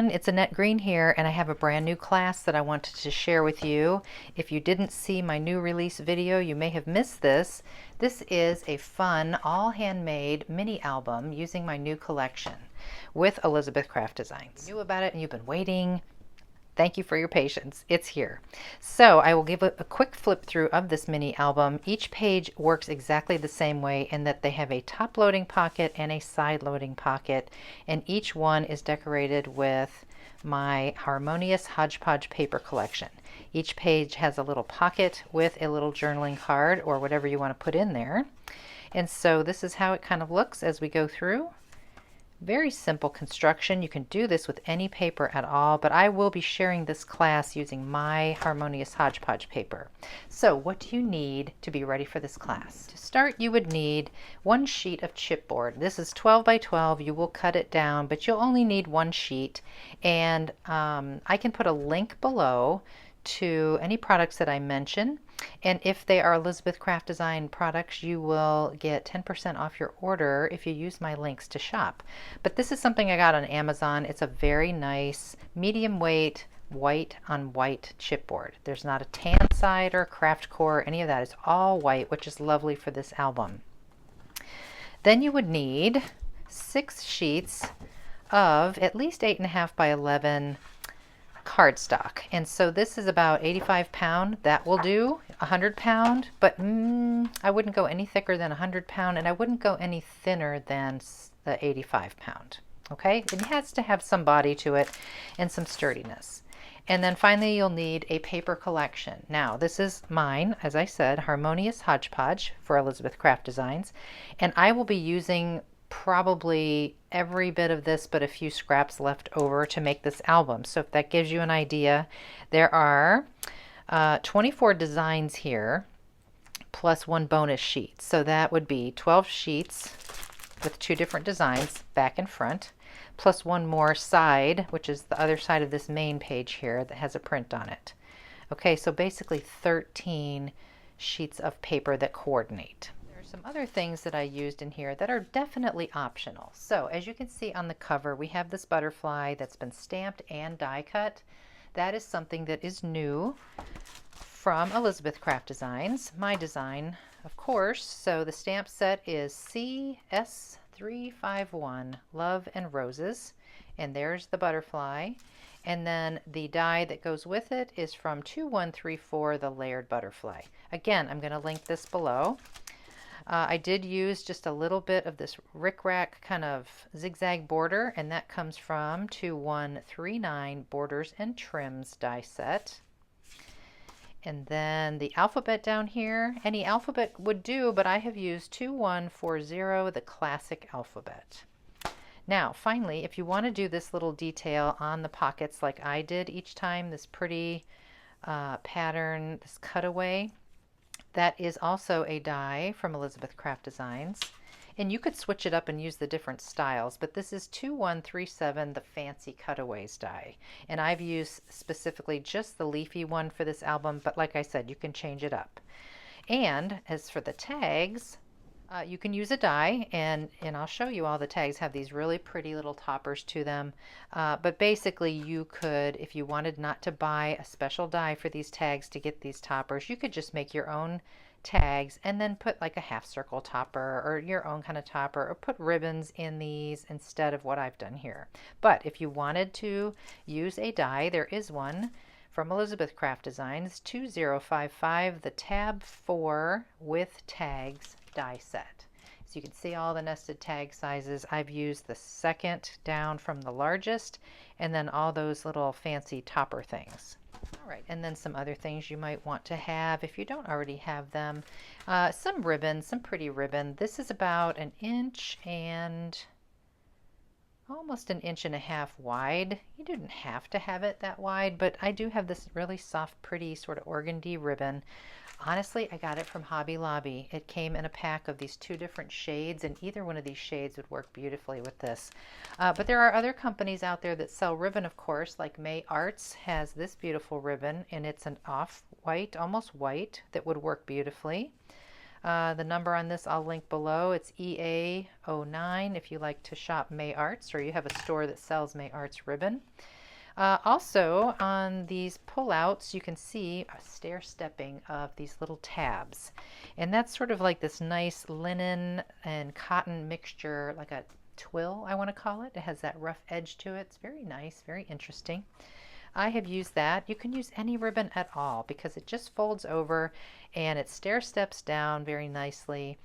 everyone, it's Annette Green here, and I have a brand new class that I wanted to share with you. If you didn't see my new release video, you may have missed this. This is a fun, all handmade mini album using my new collection with Elizabeth Craft Designs. You knew about it and you've been waiting. Thank you for your patience. It's here. So I will give a quick flip through of this mini album. Each page works exactly the same way in that they have a top loading pocket and a side loading pocket, and each one is decorated with my Harmonious Hodgepodge paper collection. Each page has a little pocket with a little journaling card or whatever you want to put in there. And so this is how it kind of looks as we go through. Very simple construction. You can do this with any paper at all, but I will be sharing this class using my Harmonious Hodgepodge paper. So what do you need to be ready for this class? To start, you would need one sheet of chipboard. This is 12 by 12. You will cut it down, but you'll only need one sheet. And I can put a link below to any products that I mention. And if they are Elizabeth Craft Design products, you will get 10% off your order if you use my links to shop. But this is something I got on Amazon. It's a very nice medium weight white on white chipboard. There's not a tan side or craft core, any of that. It's all white, which is lovely for this album. Then you would need 6 sheets of at least 8.5 by 11 cardstock, and so this is about 85 pound. That will do. 100 pound, but I wouldn't go any thicker than 100 pound, and I wouldn't go any thinner than the 85 pound. Okay, it has to have some body to it and some sturdiness. And then finally you'll need a paper collection. Now this is mine, as I said, Harmonious Hodgepodge for Elizabeth Craft Designs, and I will be using probably every bit of this but a few scraps left over to make this album. So if that gives you an idea, there are 24 designs here plus one bonus sheet. So that would be 12 sheets with 2 different designs, back and front, plus one more side, which is the other side of this main page here that has a print on it. Okay, so basically 13 sheets of paper that coordinate. Some other things that I used in here that are definitely optional. So as you can see on the cover, we have this butterfly that's been stamped and die cut. That is something that is new from Elizabeth Craft Designs, my design, of course. So the stamp set is CS351 Love and Roses, and there's the butterfly. And then the die that goes with it is from 2134, the Layered Butterfly. Again, I'm going to link this below. I did use just a little bit of this rickrack kind of zigzag border, and that comes from 2139 Borders and Trims die set. And then the alphabet down here, any alphabet would do, but I have used 2140, the classic alphabet. Now finally, if you want to do this little detail on the pockets like I did each time, this pretty pattern, this cutaway, that is also a die from Elizabeth Craft Designs, and you could switch it up and use the different styles, but this is 2137, the Fancy Cutaways die, and I've used specifically just the leafy one for this album, but like I said, you can change it up. And as for the tags, you can use a die, and I'll show you all the tags have these really pretty little toppers to them. But basically you could, if you wanted not to buy a special die for these tags to get these toppers, you could just make your own tags and then put like a half circle topper or your own kind of topper, or put ribbons in these instead of what I've done here. But if you wanted to use a die, there is one from Elizabeth Craft Designs, 2055, the tab 4 with tags die set. So you can see all the nested tag sizes. I've used the second down from the largest, and then all those little fancy topper things. All right, and then some other things you might want to have if you don't already have them. Some ribbon, some pretty ribbon. This is about 1 inch and almost 1.5 inches wide. You didn't have to have it that wide, but I do have this really soft, pretty sort of organdy ribbon. Honestly, I got it from Hobby Lobby. It came in a pack of these 2 different shades, and either one of these shades would work beautifully with this. But there are other companies out there that sell ribbon, of course, like May Arts has this beautiful ribbon, and it's an off-white, almost white, that would work beautifully. The number on this I'll link below. It's EA09 if you like to shop May Arts or you have a store that sells May Arts ribbon. Also, on these pullouts, you can see a stair-stepping of these little tabs. And that's sort of like this nice linen and cotton mixture, like a twill, I want to call it. It has that rough edge to it. It's very nice, very interesting. I have used that. You can use any ribbon at all because it just folds over and it stair steps down very nicely.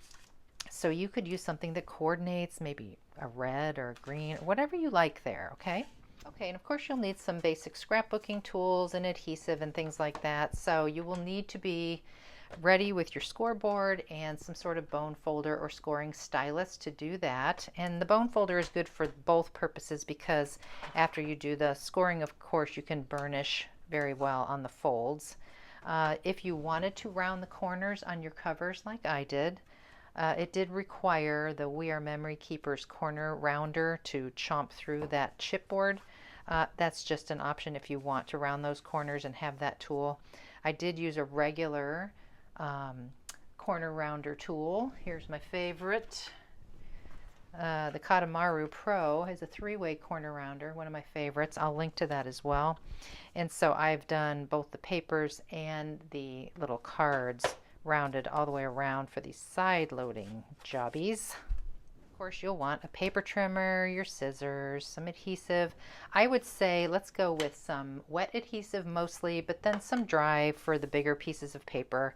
So you could use something that coordinates, maybe a red or a green, whatever you like there, okay? Okay, and of course you'll need some basic scrapbooking tools and adhesive and things like that. So you will need to be ready with your scoreboard and some sort of bone folder or scoring stylus to do that. And the bone folder is good for both purposes because after you do the scoring, of course, you can burnish very well on the folds. If you wanted to round the corners on your covers like I did, it did require the We Are Memory Keepers corner rounder to chomp through that chipboard. That's just an option if you want to round those corners and have that tool. I did use a regular corner rounder tool. Here's my favorite. The Katamaru Pro is a 3-way corner rounder, one of my favorites. I'll link to that as well. And so I've done both the papers and the little cards rounded all the way around for these side loading jobbies. Of course, you'll want a paper trimmer, your scissors, some adhesive. I would say let's go with some wet adhesive mostly, but then some dry for the bigger pieces of paper.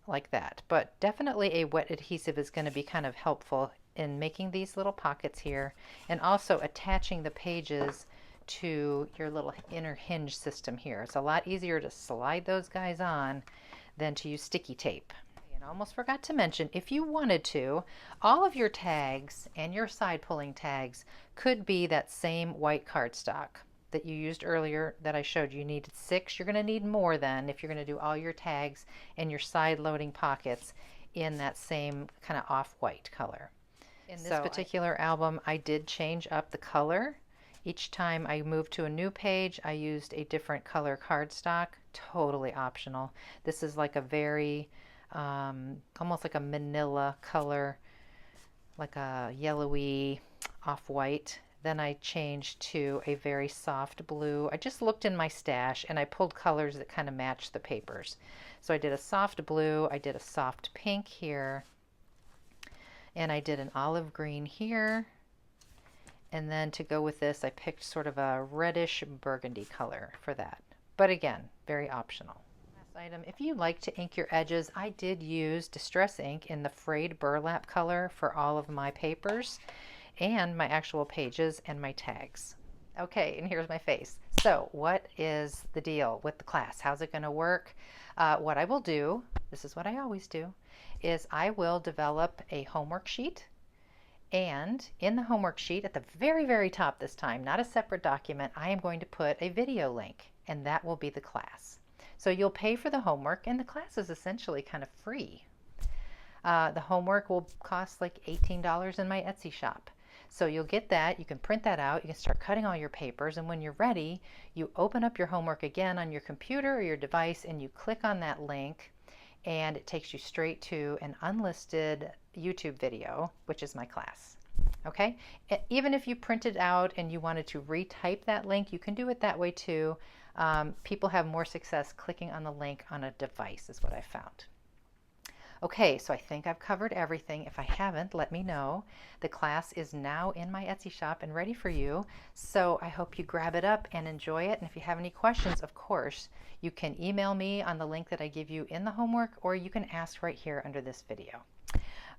Like that. But definitely a wet adhesive is going to be kind of helpful in making these little pockets here and also attaching the pages to your little inner hinge system here. It's a lot easier to slide those guys on than to use sticky tape. And I almost forgot to mention, if you wanted to, all of your tags and your side pulling tags could be that same white cardstock that you used earlier that I showed you. You needed 6. You're going to need more then if you're going to do all your tags and your side loading pockets in that same kind of off-white color. In this particular album, I did change up the color. Each time I moved to a new page, I used a different color cardstock, totally optional. This is like a very, almost like a manila color, like a yellowy off-white. Then I changed to a very soft blue. I just looked in my stash and I pulled colors that kind of matched the papers. So I did a soft blue, I did a soft pink here, and I did an olive green here. And then to go with this, I picked sort of a reddish burgundy color for that. But again, very optional. Last item, if you like to ink your edges, I did use Distress ink in the frayed burlap color for all of my papers and my actual pages and my tags. Okay, and here's my face. So what is the deal with the class? How's it going to work? What I will do, this is what I always do, is I will develop a homework sheet. And in the homework sheet at the very, very top this time, not a separate document, I am going to put a video link, and that will be the class. So you'll pay for the homework, and the class is essentially kind of free. The homework will cost like $18 in my Etsy shop. So you'll get that, you can print that out, you can start cutting all your papers, and when you're ready, you open up your homework again on your computer or your device, and you click on that link, and it takes you straight to an unlisted YouTube video, which is my class. Okay? Even if you printed out and you wanted to retype that link, you can do it that way too. People have more success clicking on the link on a device, is what I found. Okay, so I think I've covered everything. If I haven't, let me know. The class is now in my Etsy shop and ready for you. So I hope you grab it up and enjoy it. And if you have any questions, of course, you can email me on the link that I give you in the homework, or you can ask right here under this video.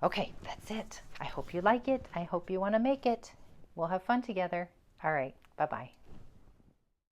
Okay, that's it. I hope you like it. I hope you want to make it. We'll have fun together. All right, bye-bye.